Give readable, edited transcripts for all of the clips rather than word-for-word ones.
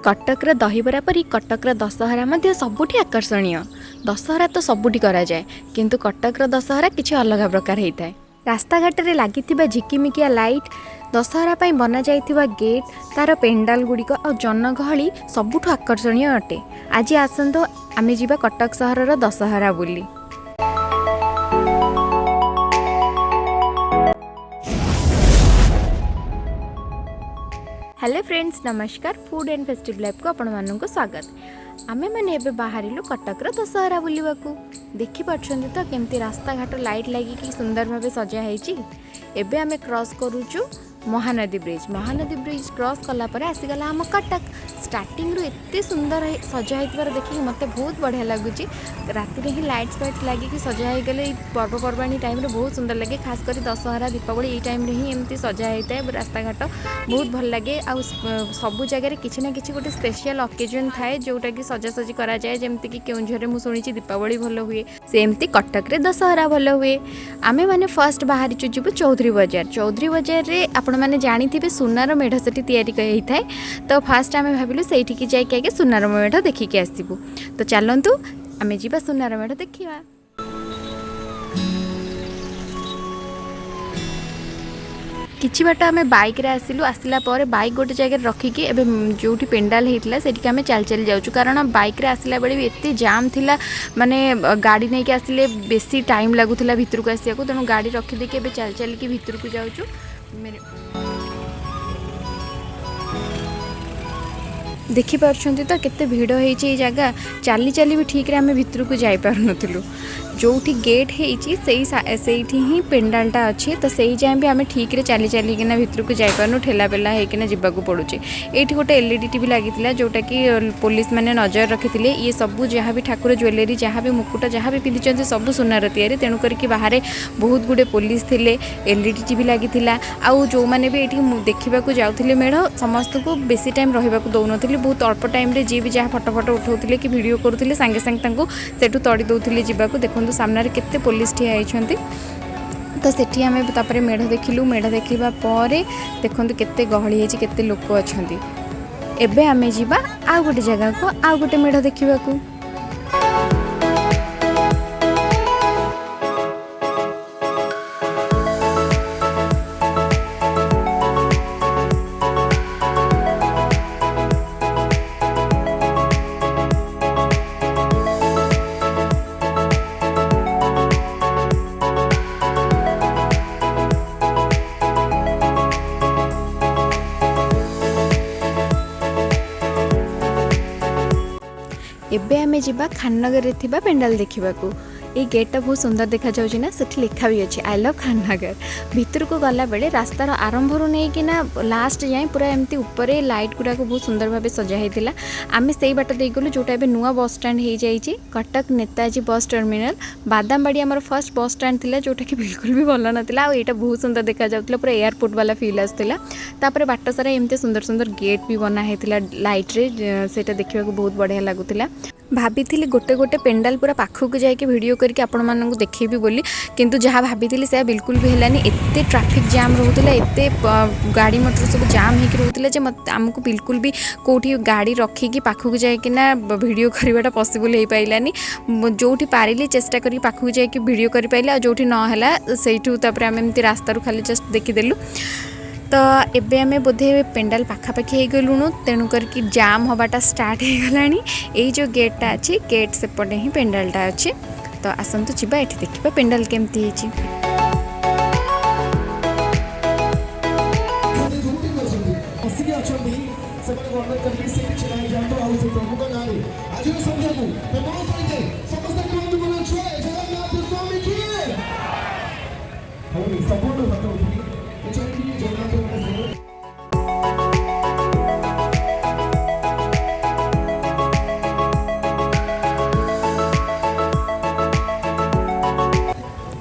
कटक दहीबरा परी कटक दशहरा मध्य सबुठी आकर्षणीय। दशहरा तो सबुठी करा जाए, किंतु कटक दशहरा किसी अलग प्रकार होता है। रास्ता घाट में लगी झिकिमिकिया लाइट, दशहरा पर बना जाइथिबा गेट, तार पेंडाल गुड़िक और जनगहली सबुठ आकर्षणीय अटे। आज आसंतु आमे जिबा कटक सहरर दशहरा बुली। हेलो फ्रेंड्स, नमस्कार। फूड एंड फेस्टिव लाइफ को आपण मानक स्वागत। आमे माने एबे बाहरिलु कटक दशहरा बुलिबाकू। देखि पाछन्ती तो केमती रास्ता घाट लाइट लगी कि सुंदर भावे सजा हेची। एबे आमे क्रॉस करूचु Mahanadi bridge. Mahanadi bridge cross कला परे आसीगला आम कटक। स्टार्टिंग रु एते सुंदर सजा होइतबार देखि मते बहुत बढ़िया लागुची। राति रे ही लाइट्स फाइट लगी कि सजा हो गले पर्वपर्वाणी टाइम रे बहुत सुंदर लगे। खास कर दशहरा दीपावली ये टाइम रे ही एमती सजा होता है। रास्ता घाट बहुत भल लगे। आ सबु जगह रे किछि ना किछि गोटे स्पेशल ओकेजन थाए जोटा कि सजासजी करा जाए। जेमति कि केउंझर रे मु सुनिछि दीपावली भल हुए, सेमती कटक रे दशहरा भल हुए। आमे माने फर्स्ट बाहरी जुबु चौधरी बाजार। चौधरी बाजार रे आपण माने जानिथिबे सुनार मेढ सेठी तयारी होइथाय। तो फास्ट आमे भाबिलु सेठी जाई के सुनार मेढ देखि के आसीबु। तो चलंतु आमे जिबा सुनार मेढ देखिबा। किछि बाट आमे बाइक रे आसिलु। आसिला परे बाइक गोटे जगह रखिकी एबे जोठी पेंडाल हेतिला सेठी आमे चल चल जाउछु, कारण बाइक रे आसिला बेले भी एते जाम थिला। माने गाड़ी नै के आसिले बेसी टाइम लागुथिला भितर को आसिया को, तेनु गाड़ी रखि दे के एबे चल चल के भितर को जाउछु। देखि पारछन्ती तो केते भीड़ होईची ए जगह। चाली चाली भी ठीक रे आमे भितर को जाई पार नथिलु। जोठी गेट हेची सेठी ही पेंडालटा अच्छी, तो सही जाए भी आम ठीक रे चली चली किना भितर को जाई पारनु। ठेला पेला होकिना जीवाकू पड़ुची। एठी गोटे एलईडी टीवी लागितिला जोटा कि पुलिस माने नजर रखिथिले। ये सब जहाँ भी ठाकुर ज्वेलरी, जहाँ भी मुकुट, जहाँ भी पिंधिचंती सब सुनार तैयारी। तेणु करके बाहर बहुत गुडे पुलिस थिले। एलईडी टीवी लागितिला। आउ जो माने भी एठी देखिबाकू जाउथिले मेढ, समस्त को बेसी टाइम रहिबाकू दउनथिले। बहुत अल्प टाइम रे जी भी जहाँ फटो फटो उठाउथिले कि वीडियो करूथिले संगे संगे तांको सेठू तड़ी दउथिले जीवाकू। देखो सामने केते पुलिस ठिया होइछन्ती। तो सेठी आमे तापरे मेढ देखिलु। मेढ देखिबा परे देखंतु केते गहली हेछि, केते लोक अछन्ती। एबे आमे जिबा आ गोटे जगह को आ गोटे मेढ देखिबाकू। एबे आमे जिबा खाननगर रे थिबा पेंडाल देखिबाकू। ये गेटा बहुत सुंदर देखा जाउछि ना, सेठी लिखा भी अछि आई लव खाननगर। भितर को गला बेले रास्तार आरंभ रु नै कि ना लास्ट जाए पूरा एमती ऊपर लाइट गुडा को बहुत सुंदर भाबे सजा हेतिला। आमे सेई बाट देई गलु जोटा एबे नुवा बस स्टैंड हे जाइछि, कटक नेताजी बस टर्मिनल। बादामबाड़ी हमर फर्स्ट बस स्टैंड थिला जोटा कि बिल्कुल भी भल नथिला। आ एटा बहुत सुंदर देखा जाउतला, पूरा एयरपोर्ट वाला फील आस्थिला। तापर बाट सारा एमती सुंदर सुंदर गेट भी बना हेतिला लाइट रे, सेटा देखिबाकू बहुत बढ़िया लागुतिला। भाभी गोटे गोटे पेंडाल पूरा पाखक जाके वीडियो करके आपण मानक देखिबी बोली, किंतु जहाँ भाभी से बिल्कुल भी हेलानी। एते ट्रैफिक जाम रोला, एते गाड़ी मोटर सब जाम होकर रोला जे आमको बिल्कुल भी कोठी गाड़ी रखिकी पाखक जाइकिना वीडियो करवाटा पॉसिबल हो पाइलानी। जोठी पारिली चेष्टा करी पाखक जाइकी वीडियो कर पाइले, आ जोठी न हैला सेठू तापर आम एमती रास्तारू खाली जस्ट देखीदेलु। तो एबे आमे बोधे पेंडाल पाखापाखि हो गलुणु, तेणु करके जाम हवाटा स्टार्ट हो गलानी। ये जो गेटटा अच्छी, गेट सेपटे ही पेंडालटा अच्छी। तो आसंतु जिबा एठी देखिबा पेंडाल केमती हेछि।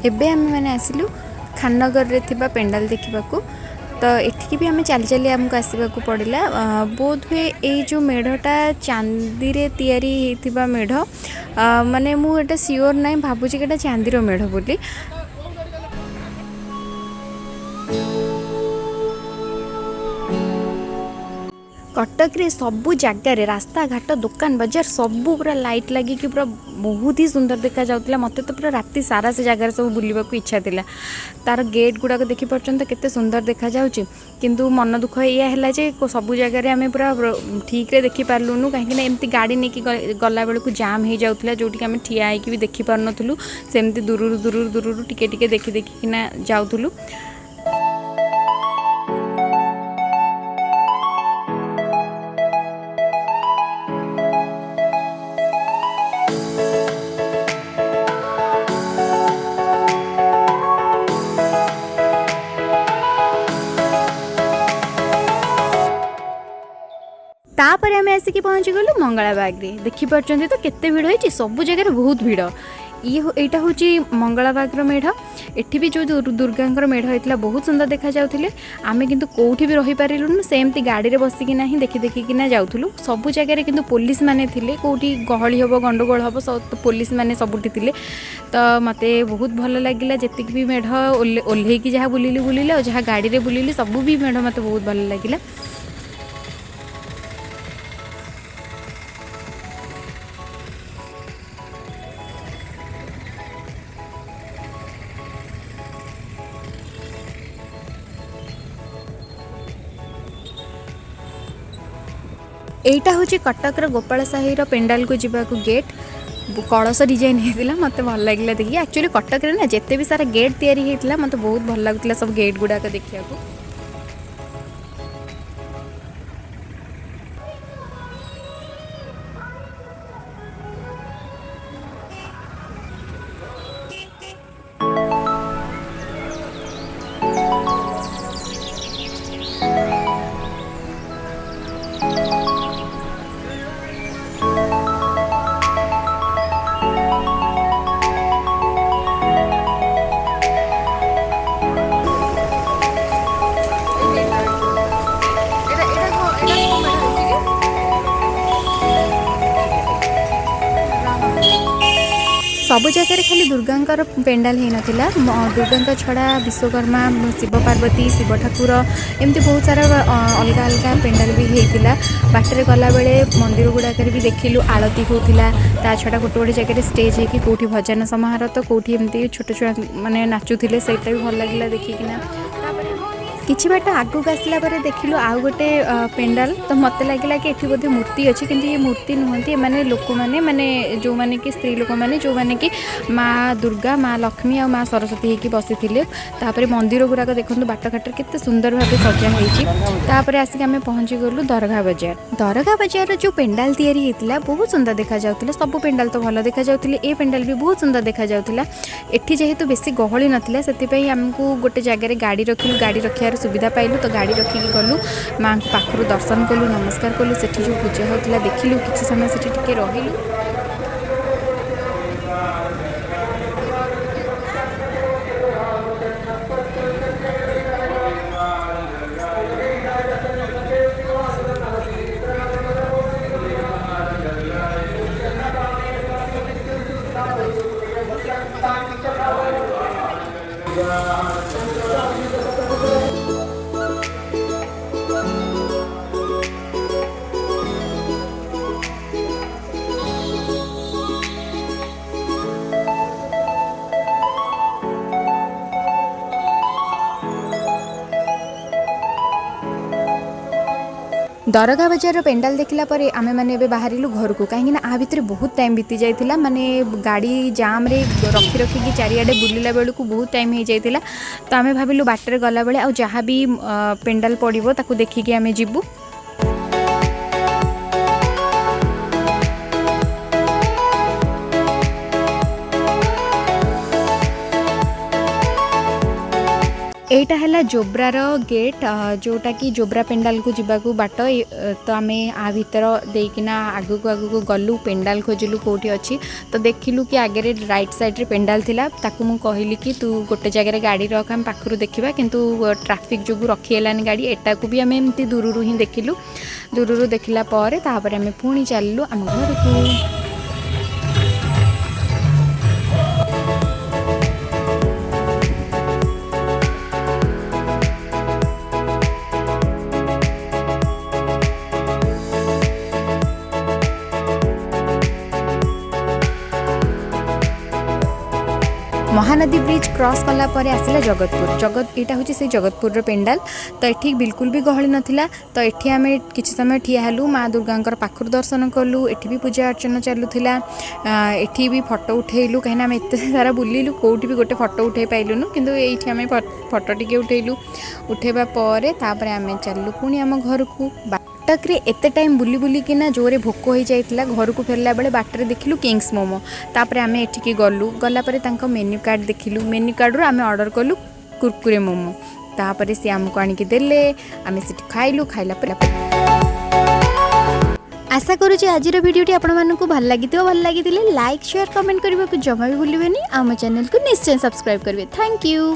एबे आमे माने आसिलु खाननगर रे थिबा पेंडाल देखिबाकू। तो एठिकी भी आमे चली चली आमको आसवाक पड़ा। बोध हुए ये जो मेढ़टा चांदी रे तैयारी होइथिबा मेढ़, माने मु एटा सियोर ना, भावुची कि चांदीर मेढ़ बोली। कटक रे सबू जगार रास्ता घाट दुकान बजार सबू पूरा लाइट लगी पूरा बहुत ही सुंदर देखा जाउतला। मते तो पूरा राति सारा से जगार सब बुलवा को इच्छा थिला। तार गेट गुड़ाक देखी पार्छन तो केते सुंदर देखा जाउची, किंतु मन दुख या है जे सबू जगार आम पूरा ठीक रे देखी पार्लुनु कहीं एमती गाड़ी नहीं गला बेलू जाम हो जाउतला, जोटी आम ठिया होइकी भी देखी पारनथुलु, सेमती दूरु दूरु दूरु टिके टिके देखी देखिकिना जाउथुलु। तापर आम आसिक पहुँची गलु मंगला बाग रे। देखी पार्छन्ति तो केते भिड़ होइछि, सबु जगह बहुत भिड़। एटा होची मंगला बागर मेढ़। एठी भी जो दुर्गांकर मेढ़ होइतला बहुत सुंदर देखा जाउथिले। आमे किंतु कोठी भी रही पारिलुनु, सेमती गाड़ी रे बसिकिना ही देखी देखिकिना जाउथुलु। सबु जगह रे किंतु पुलिस माने थिले, कोठी गहली हबो गंडगोल हबो सब पुलिस माने सबुठी थिले। तो मते बहुत भल लागिला, जेतिक भी मेढ़ ओल्हे की जहा बुलिली बुलिले और जहा गाड़ी रे बुलिली सबु भी मेढ़ मते बहुत भल लागिला। एटा हूँ कटकर गोपाल साही पेंडाल को जीवा को गेट कलश डिजाइन होता मत भल लगे देखिए। एक्चुअली कटक ना जिते भी सारा गेट तैयारी होता मत बहुत भल लगुला सब गेट गुड़ाक देखा। सब जगह खाली दुर्गांकर पेंडाल हो नाला, दुर्गा छड़ा विश्वकर्मा, शिव पार्वती, शिव ठाकुर एमती बहुत सारा अलग अलग पेंडाल भी होता। बाटर गला बेले मंदिर गुड़ाक भी देखिलु आलती होता। ता छड़ा गोटे गोटे जगह स्टेज है कि कौटी भजन समारोह तो कौटी एमती छोट छुआ माने नाचुले, सेटा भी भल लगे देखिकिना। किछि बाट आगक आसला पर देखिलु आउ गोटे पेंडाल, तो मत लगे कि एठी बोधे मूर्ति अच्छी, किंतु ये मूर्ति नुहंती, माने लोक माने माने जो माने कि स्त्री लोक माने जो माने कि माँ दुर्गा, माँ लक्ष्मी और माँ सरस्वती होइकी बसिथिले। तापर मंदिर गुड़ाक देखंतु बाट घाटर केते सुंदर भाबे सजा होइछि। तापर आसिक आमे पहुंची गलु दरगाह बाजार। दरगाह बाजार जो पेंडाल तैयारी हेतिला बहुत सुंदर देखा जाउतिला। सब पेंडाल तो भल देखा जाउतिले, ए पेंडाल भी बहुत सुंदर देखा जाउतिला। एठी जेहेतु बेसी गहली नथिला सेति पई हमकु गोटे जगह रे गाड़ी रखिलु, गाड़ी रखियार सुविधा पाइलु, तो गाड़ी रखिकी गलु माँ पाखरु दर्शन कलु, नमस्कार कलु। सेठी जो पूजा होतिला देखिलु, किछि समय सेठी टिके रहिलु। दरगाह बाजार पेंडाल देखला पर आमे माने बाहर घर को, कहीं आ भितर बहुत टाइम बीती जाइतिला। माने गाड़ी जाम रे रखी रखिकी चारिआडे बुलिला बेलू बहुत टाइम हो जाइतिला। तो आमे भाबिलु बाटर गला बेले आ जहाँ भी पेंडाल पड़िबो ताकू देखिकी आमे जिबु। एटा है जोब्रार गेट, जोटा कि जोब्रा पेंडाल को जीवाकू बाट। तो आम आ भीतर देकिना आगू आगू गलु, पेंडाल खोजिलु कौटी अच्छी। तो देखिलु कि आगे राइट साइड रे पेंडाल थिला, ताकू मु कहली कि तू गोटे जगह गाड़ी रख आम पाखरु देखिबा, किंतु ट्रैफिक जो रखी हेलानी गाड़ी। एटा को भी आम एमती दूररू ही देखिलु। दूररू देखिला पर तापर आम पुणी चलिलु आम घर को। महानदी ब्रिज क्रॉस कला पर आसला जगतपुर यहाँ हूँ से जगतपुर पेंडाल। तो ये बिल्कुल भी गहली नाला। तो ये आम किसी समय ठिया हेलु माँ दुर्गा पाखर दर्शन कलु। ये भी पूजा अर्चना चलूला। ये भी फोटो उठेलु कहीं आम एत सारा बुलिलु कौटी भी गोटे फोटो उठे पाइलुनु किंतु ये आम फोटो टी उठेलु। उठेबा परे तापर आम चलु पुणी आम घर को। बाटकरे एते टाइम बुली बुली किना जोरे भोक हो जाइतिला। घर को फेरला बेले बाटरे देखिलु किंग्स मोमो। तापर आम एठिकी गलु गला परे तांको मेन्यू कार्ड देखिलु। मेन्यू कार्ड रो आम ऑर्डर कलु कुरकुरे मोमो। तापर से आमको आनिक देले आम से खाइलु। खाइला पर आशा करुँच आज भिडियोटी आपको भल लगी लगी लाइक शेयर कमेंट करने को जमा भी भूलिए। आम चैनल को निश्चय सब्सक्राइब करेंगे। Thank you.